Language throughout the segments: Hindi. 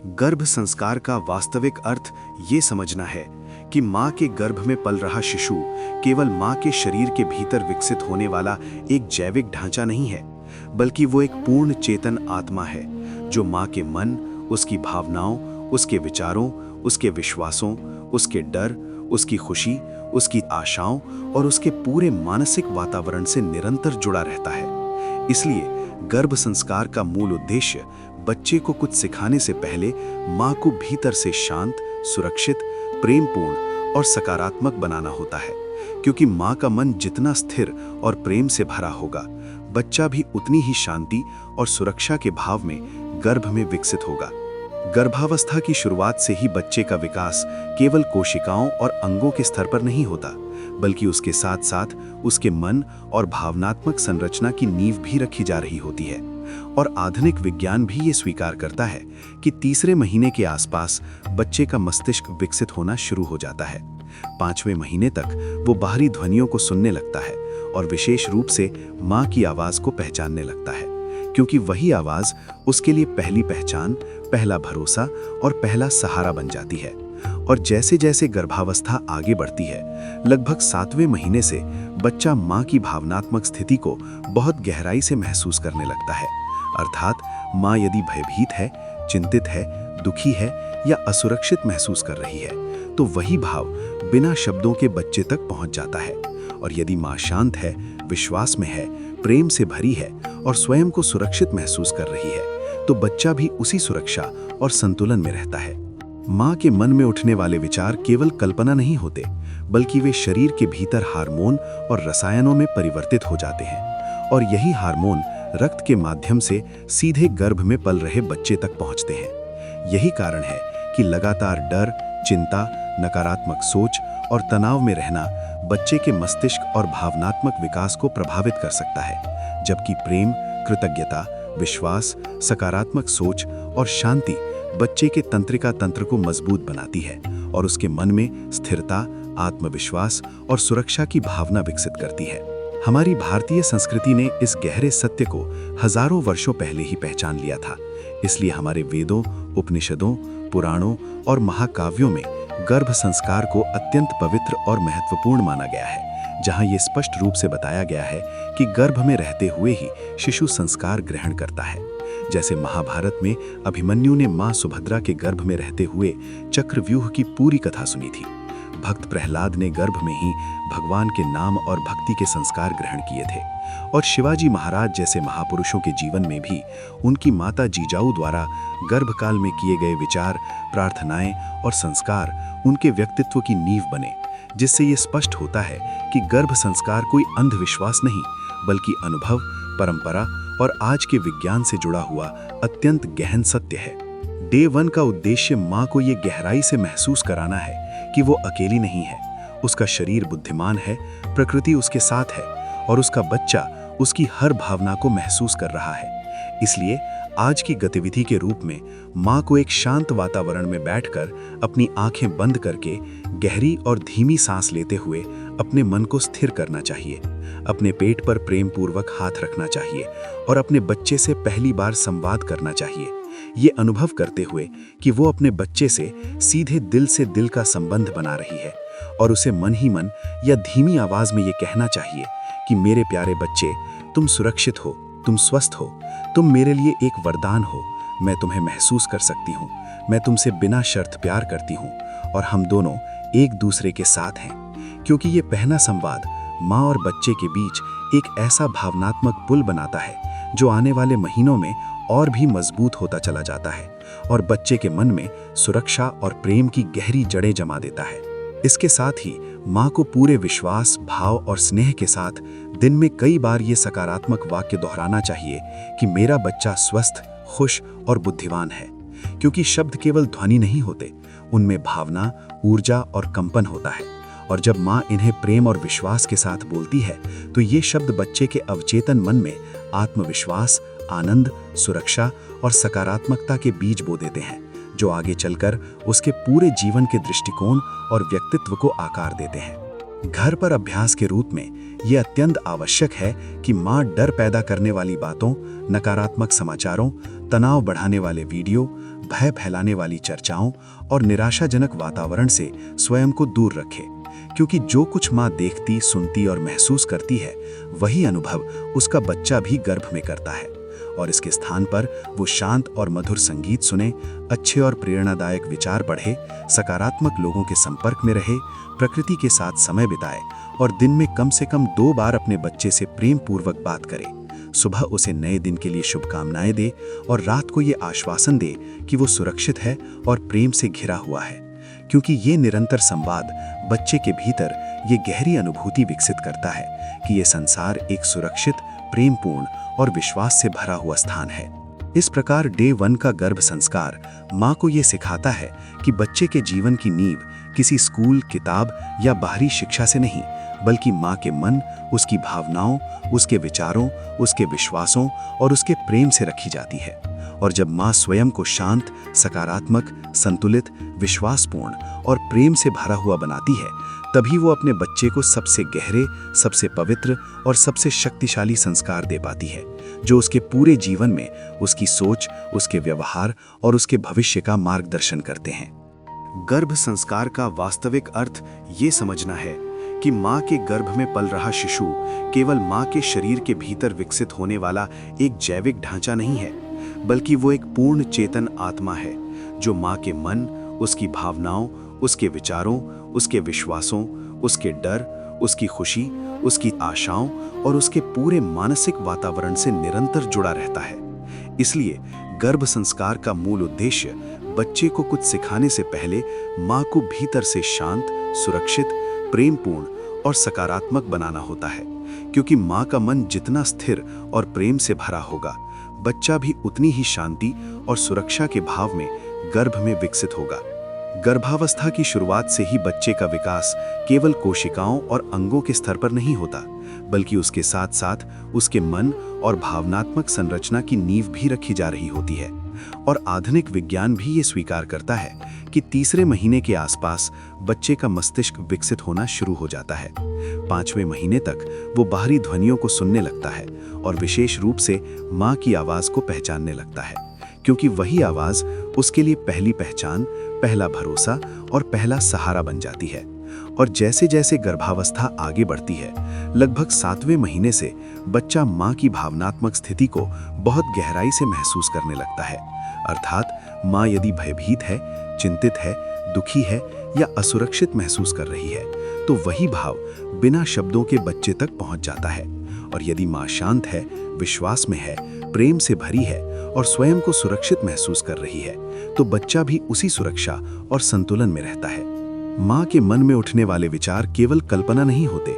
गर्भ संस्कार का वास्तविक अर्थ ये समझना है कि माँ के गर्भ में पल रहा शिशु केवल माँ के शरीर के भीतर विकसित होने वाला एक जैविक ढांचा नहीं है, बल्कि वो एक पूर्ण चेतन आत्मा है जो माँ के मन, उसकी भावनाओं, उसके विचारों, उसके विश्वासों, उसके डर, उसकी खुशी, उसकी आशाओं और उसके पूरे मानसिक वातावरण से निरंतर जुड़ा रहता है। इसलिए गर्भ संस्कार का मूल उद्देश्य बच्चे को कुछ सिखाने से पहले माँ को भीतर से शांत, सुरक्षित, प्रेमपूर्ण और सकारात्मक बनाना होता है, क्योंकि माँ का मन जितना स्थिर और प्रेम से भरा होगा, बच्चा भी उतनी ही शांति और सुरक्षा के भाव में गर्भ में विकसित होगा। गर्भावस्था की शुरुआत से ही बच्चे का विकास केवल कोशिकाओं और अंगों के स्तर पर नहीं होता, बल्कि उसके साथ साथ उसके मन और भावनात्मक संरचना की नींव भी रखी जा रही होती है। और आधुनिक विज्ञान भी ये स्वीकार करता है कि तीसरे महीने के आसपास बच्चे का मस्तिष्क विकसित होना शुरू हो जाता है। 5वें महीने तक वो बाहरी ध्वनियों को सुनने लगता है और विशेष रूप से माँ की आवाज़ को पहचानने लगता है, क्योंकि वही आवाज़ उसके लिए पहली पहचान, पहला भरोसा और पहला सहारा बन जाती है। और जैसे जैसे गर्भावस्था आगे बढ़ती है, लगभग 7वें महीने से बच्चा माँ की भावनात्मक स्थिति को बहुत गहराई से महसूस करने लगता है। अर्थात माँ यदि भयभीत है, चिंतित है, दुखी है या असुरक्षित महसूस कर रही है, तो वही भाव बिना शब्दों के बच्चे तक पहुँच जाता है। और यदि माँ शांत है, विश्वास में है, प्रेम से भरी है और स्वयं को सुरक्षित महसूस कर रही है, तो बच्चा भी उसी सुरक्षा और संतुलन में रहता है। माँ के मन में उठने वाले विचार केवल कल्पना नहीं होते, बल्कि वे शरीर के भीतर हार्मोन और रसायनों में परिवर्तित हो जाते हैं, और यही हार्मोन रक्त के माध्यम से सीधे गर्भ में पल रहे बच्चे तक पहुँचते हैं। यही कारण है कि लगातार डर, चिंता, नकारात्मक सोच और तनाव में रहना बच्चे के मस्तिष्क और भावनात्मक विकास को प्रभावित कर सकता है, जबकि प्रेम, कृतज्ञता, विश्वास, सकारात्मक सोच और शांति बच्चे के तंत्रिका तंत्र को मजबूत बनाती है और उसके मन में स्थिरता, आत्मविश्वास और सुरक्षा की भावना विकसित करती है। हमारी भारतीय संस्कृति ने इस गहरे सत्य को हजारों वर्षों पहले ही पहचान लिया था। इसलिए हमारे वेदों, उपनिषदों, पुराणों और महाकाव्यों में गर्भ संस्कार को अत्यंत पवित्र और महत्वपूर्ण माना गया है, जहां ये स्पष्ट रूप से बताया गया है कि गर्भ में रहते हुए ही शिशु संस्कार ग्रहण करता है। जैसे महाभारत में अभिमन्यु ने मां सुभद्रा के गर्भ में रहते हुए चक्रव्यूह की पूरी कथा सुनी थी। भक्त प्रहलाद ने गर्भ में ही भगवान के नाम और भक्ति के संस्कार ग्रहण किए थे। और शिवाजी महाराज जैसे महापुरुषों के जीवन में भी उनकी माता जीजाऊ द्वारा गर्भकाल में किए गए विचार, प्रार्थनाएं और संस्कार उनके व्यक्तित्व की नींव बने, जिससे ये स्पष्ट होता है कि गर्भ संस्कार कोई अंधविश्वास नहीं, बल्कि अनुभव, परंपरा और आज के विज्ञान से जुड़ा हुआ अत्यंत गहन सत्य है। डे 1 का उद्देश्य माँ को ये गहराई से महसूस कराना है कि वो अकेली नहीं है, उसका शरीर बुद्धिमान है, प्रकृति उसके साथ है और उसका बच्चा उसकी हर भावना को महसूस कर रहा है। इसलिए आज की गतिविधि के रूप में माँ को एक शांत वातावरण में बैठकर अपनी आंखें बंद करके गहरी और धीमी सांस लेते हुए अपने मन को स्थिर करना चाहिए, अपने पेट पर प्रेम पूर्वक हाथ रखना चाहिए और अपने बच्चे से पहली बार संवाद करना चाहिए, ये अनुभव करते हुए कि वो अपने बच्चे से सीधे दिल से दिल का संबंध बना रही है। और उसे मन ही मन या धीमी आवाज में ये कहना चाहिए कि मेरे प्यारे बच्चे, तुम सुरक्षित हो, तुम स्वस्थ हो, तुम मेरे लिए एक वरदान हो, मैं तुम्हें महसूस कर सकती हूँ, मैं तुमसे बिना शर्त प्यार करती हूँ और हम दोनों एक दूसरे के साथ हैं। क्योंकि ये पहला संवाद माँ और बच्चे के बीच एक ऐसा भावनात्मक पुल बनाता है जो आने वाले महीनों में और भी मजबूत होता चला जाता है और बच्चे के मन में सुरक्षा और प्रेम की गहरी जड़ें जमा देता है। इसके साथ ही माँ को पूरे विश्वास, भाव और स्नेह के साथ दिन में कई बार ये सकारात्मक वाक्य दोहराना चाहिए कि मेरा बच्चा स्वस्थ, खुश और बुद्धिमान है, क्योंकि शब्द केवल ध्वनि नहीं होते, उनमें भावना, ऊर्जा और कंपन होता है। और जब माँ इन्हें प्रेम और विश्वास के साथ बोलती है, तो ये शब्द बच्चे के अवचेतन मन में आत्मविश्वास, आनंद, सुरक्षा और सकारात्मकता के बीज बो देते हैं, जो आगे चलकर उसके पूरे जीवन के दृष्टिकोण और व्यक्तित्व को आकार देते हैं। घर पर अभ्यास के रूप में ये अत्यंत आवश्यक है कि माँ डर पैदा करने वाली बातों, नकारात्मक समाचारों, तनाव बढ़ाने वाले वीडियो, भय फैलाने वाली चर्चाओं और निराशाजनक वातावरण से स्वयं को दूर रखे, क्योंकि जो कुछ माँ देखती, सुनती और महसूस करती है, वही अनुभव उसका बच्चा भी गर्भ में करता है। और इसके स्थान पर वो शांत और मधुर संगीत सुने, अच्छे और प्रेरणादायक विचार पढ़े, सकारात्मक लोगों के संपर्क में रहे, प्रकृति के साथ समय बिताए और दिन में कम से कम 2 बार अपने बच्चे से प्रेम पूर्वक बात करे। सुबह उसे नए दिन के लिए शुभकामनाएं दे और रात को ये आश्वासन दे कि वो सुरक्षित है और प्रेम से घिरा हुआ है, क्योंकि ये निरंतर संवाद बच्चे के भीतर ये गहरी अनुभूति विकसित करता है कि ये संसार एक सुरक्षित, प्रेमपूर्ण और विश्वास से भरा हुआ स्थान है। इस प्रकार डे 1 का गर्भ संस्कार माँ को ये सिखाता है कि बच्चे के जीवन की नींव किसी स्कूल, किताब या बाहरी शिक्षा से नहीं, बल्कि माँ के मन, उसकी भावनाओं, उसके विचारों, उसके विश्वासों और उसके प्रेम से रखी जाती है। और जब माँ स्वयं को शांत, सकारात्मक, संतुलित, विश्वासपूर्ण और प्रेम से भरा हुआ बनाती है, तभी वो अपने बच्चे को सबसे गहरे, सबसे पवित्र और सबसे शक्तिशाली संस्कार दे पाती है, जो उसके पूरे जीवन में उसकी सोच, उसके व्यवहार और उसके भविष्य का मार्गदर्शन करते हैं। गर्भ संस्कार का वास्तविक अर्थ ये समझना है कि माँ के गर्भ में पल रहा शिशु केवल माँ के शरीर के भीतर विकसित होने वाला एक जैविक ढांचा नहीं है, बल्कि वो एक पूर्ण चेतन आत्मा है, जो माँ के मन, उसकी भावनाओं, उसके विचारों, उसके विश्वासों, उसके डर, उसकी खुशी, उसकी आशाओं और उसके पूरे मानसिक वातावरण से निरंतर जुड़ा रहता है। इसलिए गर्भ संस्कार का मूल उद्देश्य बच्चे को कुछ सिखाने से पहले माँ को भीतर से शांत, सुरक्षित, प्रेमपूर्ण और सकारात्मक बनाना होता है, क्योंकि माँ का मन जितना स्थिर और प्रेम से भरा होगा, बच्चा भी उतनी ही शांति और सुरक्षा के भाव में गर्भ में विकसित होगा। गर्भावस्था की शुरुआत से ही बच्चे का विकास केवल कोशिकाओं और अंगों के स्तर पर नहीं होता, बल्कि उसके साथ साथ उसके मन और भावनात्मक संरचना की नींव भी रखी जा रही होती है। और आधुनिक विज्ञान भी ये स्वीकार करता है कि तीसरे महीने के आसपास बच्चे का मस्तिष्क विकसित होना शुरू हो जाता है। 5वें महीने तक वो बाहरी ध्वनियों को सुनने लगता है और विशेष रूप से माँ की आवाज़ को पहचानने लगता है, क्योंकि वही आवाज़ उसके लिए पहली पहचान, पहला भरोसा और पहला सहारा बन जाती है। और जैसे जैसे गर्भावस्था आगे बढ़ती है, लगभग 7वें महीने से बच्चा माँ की भावनात्मक स्थिति को बहुत गहराई से महसूस करने लगता है। अर्थात माँ यदि भयभीत है, चिंतित है, दुखी है या असुरक्षित महसूस कर रही है, तो वही भाव बिना शब्दों के बच्चे तक पहुँच जाता है। और यदि माँ शांत है, विश्वास में है, प्रेम से भरी है और स्वयं को सुरक्षित महसूस कर रही है, तो बच्चा भी उसी सुरक्षा और संतुलन में रहता है। माँ के मन में उठने वाले विचार केवल कल्पना नहीं होते,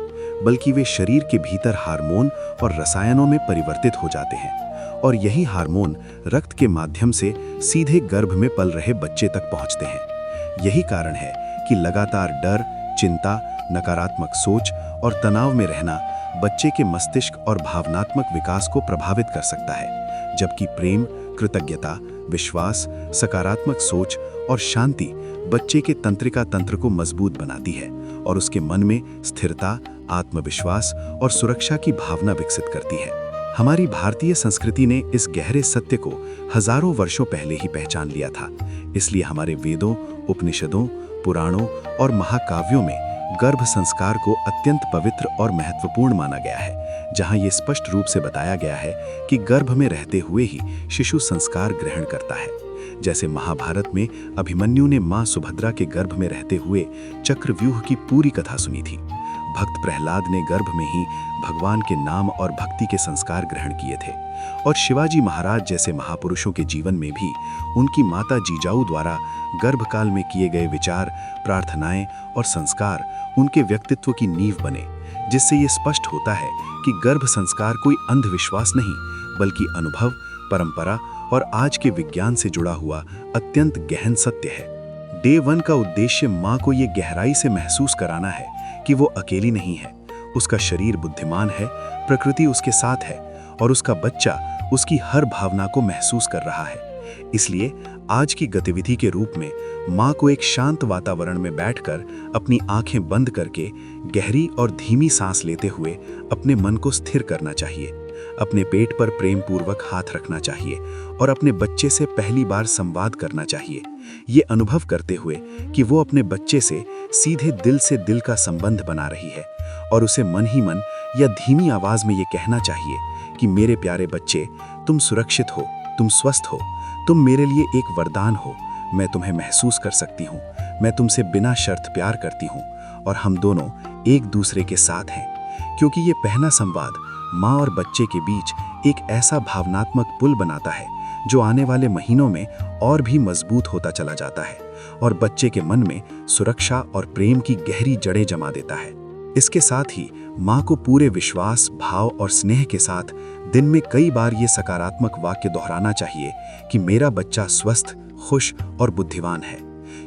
बल्कि वे शरीर के भीतर हार्मोन और रसायनों में परिवर्तित हो जाते हैं, और यही हार्मोन रक्त के माध्यम से सीधे गर्भ में पल रहे बच्चे तक पहुँचते हैं। यही कारण है कि लगातार डर, चिंता, नकारात्मक सोच और तनाव में रहना बच्चे के मस्तिष्क और भावनात्मक विकास को प्रभावित कर सकता है, जबकि प्रेम, कृतज्ञता, विश्वास, सकारात्मक सोच और शांति बच्चे के तंत्रिका तंत्र को मजबूत बनाती है और उसके मन में स्थिरता, आत्मविश्वास और सुरक्षा की भावना विकसित करती है। हमारी भारतीय संस्कृति ने इस गहरे सत्य को हजारों वर्षों पहले ही पहचान लिया था। इसलिए हमारे वेदों, उपनिषदों, पुराणों और महाकाव्यों में गर्भ संस्कार को अत्यंत पवित्र और महत्वपूर्ण माना गया है, जहां ये स्पष्ट रूप से बताया गया है कि गर्भ में रहते हुए ही शिशु संस्कार ग्रहण करता है। जैसे महाभारत में अभिमन्यु ने मां सुभद्रा के गर्भ में रहते हुए चक्रव्यूह की पूरी कथा सुनी थी। भक्त प्रहलाद ने गर्भ में ही भगवान के नाम और भक्ति के संस्कार ग्रहण किए थे। और शिवाजी महाराज जैसे महापुरुषों के जीवन में भी उनकी माता जीजाऊ द्वारा गर्भकाल में किए गए विचार, प्रार्थनाएं और संस्कार उनके व्यक्तित्व की नींव बने, जिससे ये स्पष्ट होता है कि गर्भ संस्कार कोई अंधविश्वास नहीं, बल्कि अनुभव, परंपरा और आज के विज्ञान से जुड़ा हुआ अत्यंत गहन सत्य है। डे 1 का उद्देश्य माँ को ये गहराई से महसूस कराना है कि वो अकेली नहीं है, उसका शरीर बुद्धिमान है, प्रकृति उसके साथ है और उसका बच्चा उसकी हर भावना को महसूस कर रहा है। इसलिए आज की गतिविधि के रूप में माँ को एक शांत वातावरण में बैठकर अपनी आंखें बंद करके गहरी और धीमी सांस लेते हुए अपने मन को स्थिर करना चाहिए। अपने पेट पर प्रेम पूर्वक हाथ रखना चाहिए और अपने बच्चे से पहली बार संवाद करना चाहिए, ये अनुभव करते हुए कि वो अपने बच्चे से सीधे दिल से दिल का संबंध बना रही है, और उसे मन ही मन या धीमी आवाज में ये कहना चाहिए कि मेरे प्यारे बच्चे, तुम सुरक्षित हो, तुम स्वस्थ हो, तुम मेरे लिए एक वरदान हो, मैं तुम्हें महसूस कर सकती हूँ, मैं तुमसे बिना शर्त प्यार करती हूँ और हम दोनों एक दूसरे के साथ हैं। क्योंकि ये पहला संवाद माँ और बच्चे के बीच एक ऐसा भावनात्मक पुल बनाता है जो आने वाले महीनों में और भी मजबूत होता चला जाता है और बच्चे के मन में सुरक्षा और प्रेम की गहरी जड़ें जमा देता है। इसके साथ ही माँ को पूरे विश्वास, भाव और स्नेह के साथ दिन में कई बार ये सकारात्मक वाक्य दोहराना चाहिए कि मेरा बच्चा स्वस्थ, खुश और बुद्धिमान है,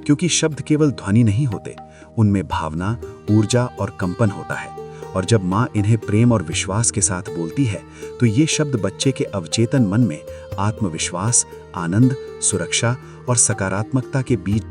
क्योंकि शब्द केवल ध्वनि नहीं होते, उनमें भावना, ऊर्जा और कंपन होता है। और जब माँ इन्हें प्रेम और विश्वास के साथ बोलती है तो ये शब्द बच्चे के अवचेतन मन में आत्मविश्वास, आनंद, सुरक्षा और सकारात्मकता के बीच